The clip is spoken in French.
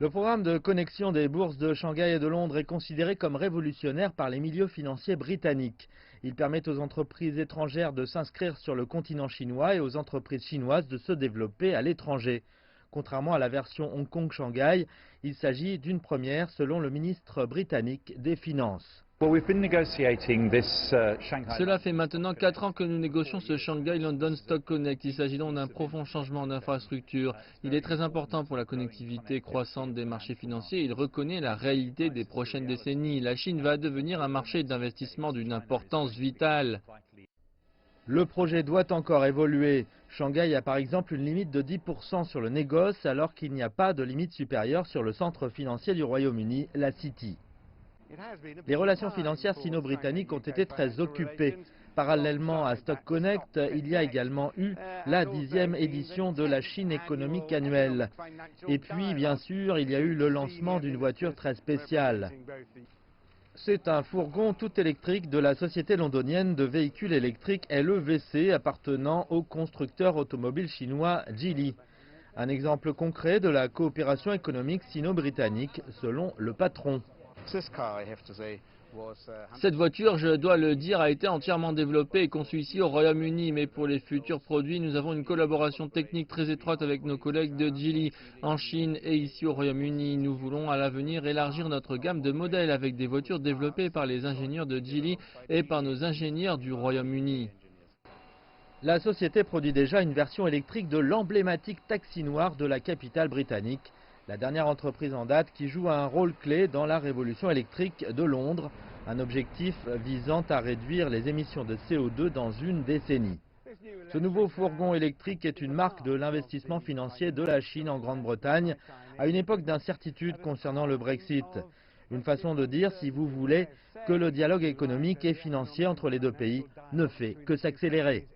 Le programme de connexion des bourses de Shanghai et de Londres est considéré comme révolutionnaire par les milieux financiers britanniques. Il permet aux entreprises étrangères de s'inscrire sur le continent chinois et aux entreprises chinoises de se développer à l'étranger. Contrairement à la version Hong Kong-Shanghai, il s'agit d'une première selon le ministre britannique des Finances. Cela fait maintenant 4 ans que nous négocions ce Shanghai London Stock Connect. Il s'agit donc d'un profond changement d'infrastructure. Il est très important pour la connectivité croissante des marchés financiers. Il reconnaît la réalité des prochaines décennies. La Chine va devenir un marché d'investissement d'une importance vitale. Le projet doit encore évoluer. Shanghai a par exemple une limite de 10% sur le négoce alors qu'il n'y a pas de limite supérieure sur le centre financier du Royaume-Uni, la City. Les relations financières sino-britanniques ont été très occupées. Parallèlement à Stock Connect, il y a également eu la 10e édition de la Chine économique annuelle. Et puis, bien sûr, il y a eu le lancement d'une voiture très spéciale. C'est un fourgon tout électrique de la société londonienne de véhicules électriques LEVC appartenant au constructeur automobile chinois Geely. Un exemple concret de la coopération économique sino-britannique selon le patron. Cette voiture, je dois le dire, a été entièrement développée et conçue ici au Royaume-Uni. Mais pour les futurs produits, nous avons une collaboration technique très étroite avec nos collègues de Geely en Chine et ici au Royaume-Uni. Nous voulons à l'avenir élargir notre gamme de modèles avec des voitures développées par les ingénieurs de Geely et par nos ingénieurs du Royaume-Uni. La société produit déjà une version électrique de l'emblématique taxi noir de la capitale britannique, la dernière entreprise en date qui joue un rôle clé dans la révolution électrique de Londres, un objectif visant à réduire les émissions de CO2 dans une décennie. Ce nouveau fourgon électrique est une marque de l'investissement financier de la Chine en Grande-Bretagne à une époque d'incertitude concernant le Brexit. Une façon de dire, si vous voulez, que le dialogue économique et financier entre les deux pays ne fait que s'accélérer.